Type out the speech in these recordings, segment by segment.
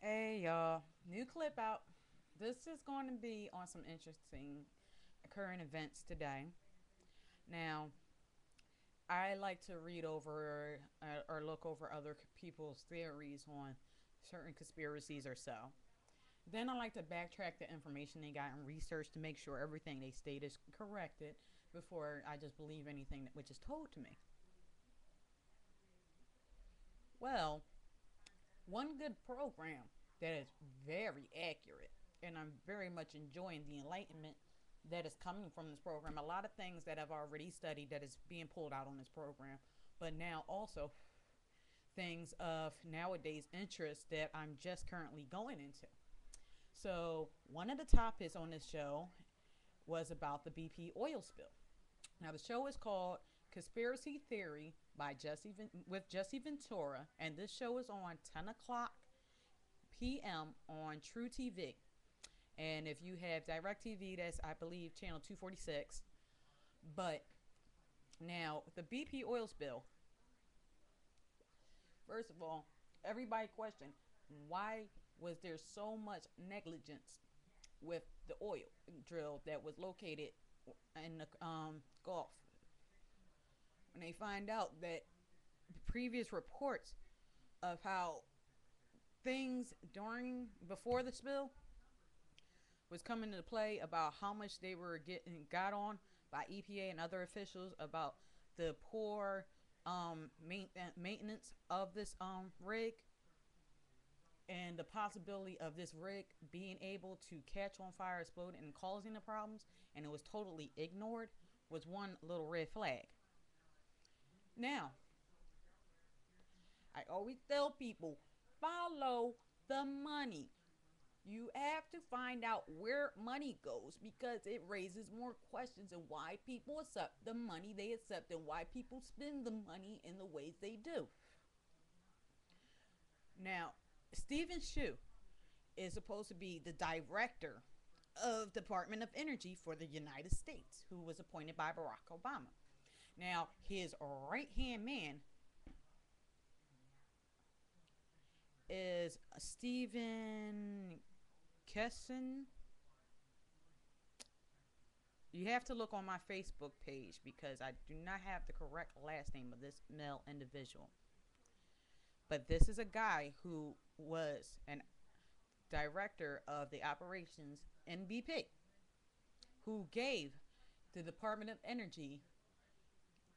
Hey y'all, new clip out. This is going to be on some interesting current events today. Now, I like to read over or look over other people's theories on certain conspiracies or so. Then I like to backtrack the information they got and research to make sure everything they state is corrected before I just believe anything which is told to me. Well, one good program that is very accurate, and I'm very much enjoying the enlightenment that is coming from this program. A lot of things that I've already studied that is being pulled out on this program, but now also things of nowadays interest that I'm just currently going into. So, one of the topics on this show was about the BP oil spill. Now, the show is called Conspiracy Theory by Jesse Ventura, and this show is on 10 o'clock p.m. on True TV. And if you have DirecTV, that's, I believe, channel 246. But now, the BP oil spill, first of all, everybody questioned why was there so much negligence with the oil drill that was located in the Gulf. When they find out that previous reports of how things during before the spill was coming into play about how much they were getting got on by EPA and other officials about the poor maintenance of this rig and the possibility of this rig being able to catch on fire, explode, and causing the problems, and it was totally ignored, was one little red flag. Now, I always tell people follow the money. You have to find out where money goes because it raises more questions and why people accept the money they accept and why people spend the money in the ways they do. Now, Stephen Shu is supposed to be the director of Department of Energy for the United States, who was appointed by Barack Obama. Now, his right hand man is Stephen Kesson. You have to look on my Facebook page because I do not have the correct last name of this male individual. But this is a guy who was an director of the operations in BP, who gave the Department of Energy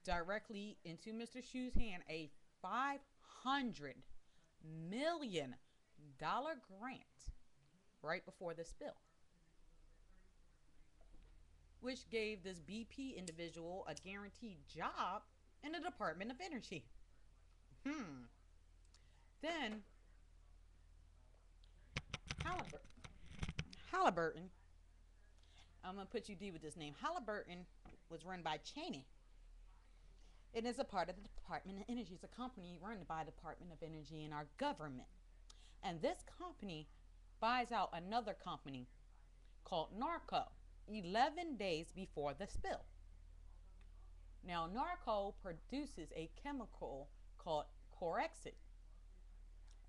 directly into Mr. Shu's hand a $500 million grant right before the spill, which gave this BP individual a guaranteed job in the Department of Energy. Then Halliburton. Halliburton. I'm gonna put you D with this name. Halliburton was run by Cheney. It is a part of the Department of Energy. It's a company run by the Department of Energy and our government. And this company buys out another company called Narco 11 days before the spill. Now, Narco produces a chemical called Corexit.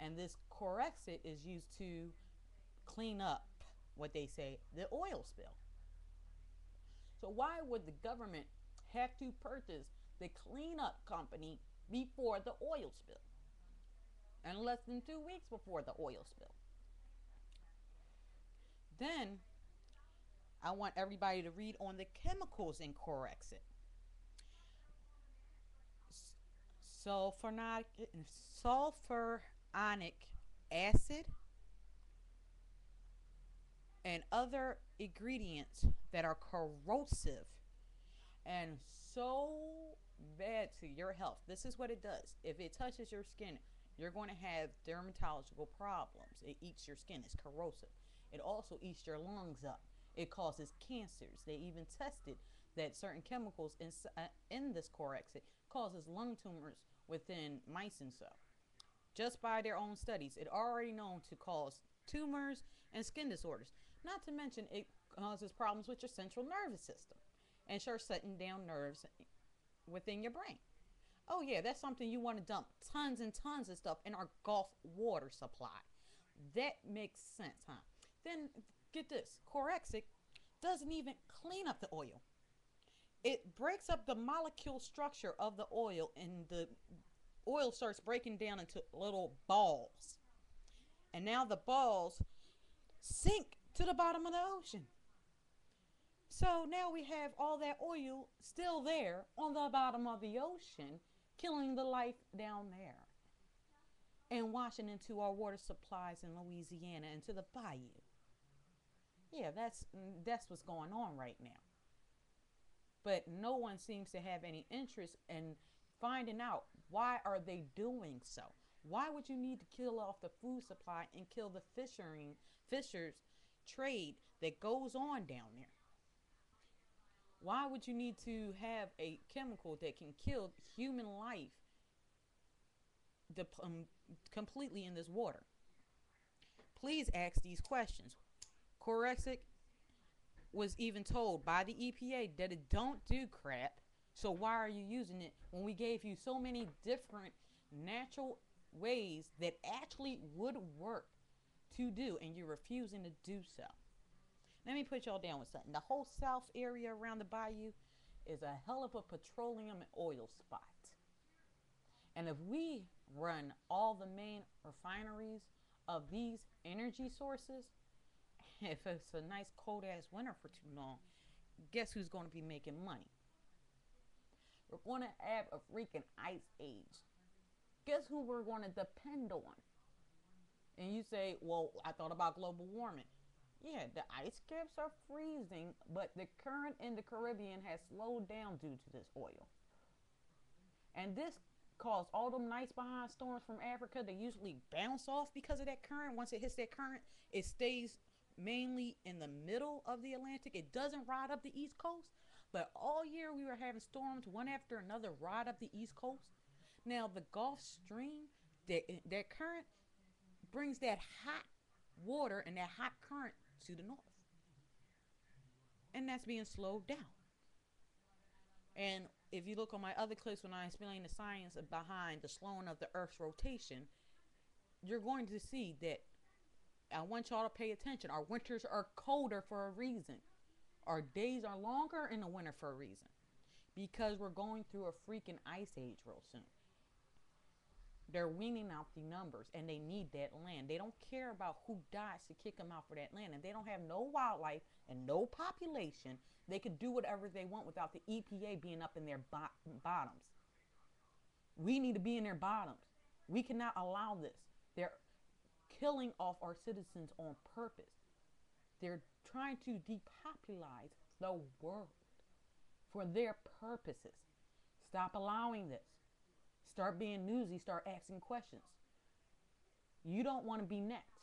And this Corexit is used to clean up what they say the oil spill. So why would the government have to purchase the cleanup company before the oil spill? And less than 2 weeks before the oil spill. Then I want everybody to read on the chemicals in Corexit. Sulfuronic acid and other ingredients that are corrosive and so bad to your health. This is what it does. If it touches your skin, you're going to have dermatological problems. It eats your skin. It's corrosive. It also eats your lungs up. It causes cancers. They even tested that certain chemicals in this Corexit causes lung tumors within mice and so. Just by their own studies, it already known to cause tumors and skin disorders. Not to mention it causes problems with your central nervous system and starts shutting down nerves within your brain. Oh yeah, that's something you want to dump tons and tons of stuff in our Gulf water supply. That makes sense, huh? Then get this, Corexic doesn't even clean up the oil. It breaks up the molecule structure of the oil, and the oil starts breaking down into little balls. And now the balls sink to the bottom of the ocean. So now we have all that oil still there on the bottom of the ocean, killing the life down there and washing into our water supplies in Louisiana into the bayou. Yeah, that's what's going on right now. But no one seems to have any interest in finding out why are they doing so. Why would you need to kill off the food supply and kill the fishers trade that goes on down there? Why would you need to have a chemical that can kill human life completely in this water? Please ask these questions. Corexic was even told by the EPA that it don't do crap. So why are you using it when we gave you so many different natural ways that actually would work to do, and you're refusing to do so? Let me put y'all down with something. The whole south area around the bayou is a hell of a petroleum and oil spot. And if we run all the main refineries of these energy sources, if it's a nice cold ass winter for too long, guess who's going to be making money? We're going to have a freaking ice age. Guess who we're going to depend on? And you say, well, I thought about global warming. Yeah, the ice caps are freezing, but the current in the Caribbean has slowed down due to this oil. And this caused all them nice behind storms from Africa to usually bounce off because of that current. Once it hits that current, it stays mainly in the middle of the Atlantic. It doesn't ride up the East Coast. But all year we were having storms one after another ride up the East Coast. Now the Gulf Stream, that current brings that hot water and that hot current to the north. And that's being slowed down. And if you look on my other clips when I explain the science behind the slowing of the Earth's rotation, you're going to see that I want y'all to pay attention. Our winters are colder for a reason. Our days are longer in the winter for a reason. Because we're going through a freaking ice age real soon. They're weaning out the numbers, and they need that land. They don't care about who dies to kick them out for that land. And they don't have no wildlife and no population. They could do whatever they want without the EPA being up in their bottoms. We need to be in their bottoms. We cannot allow this. They're killing off our citizens on purpose. They're trying to depopulize the world for their purposes. Stop allowing this. Start being newsy. Start asking questions. You don't want to be next.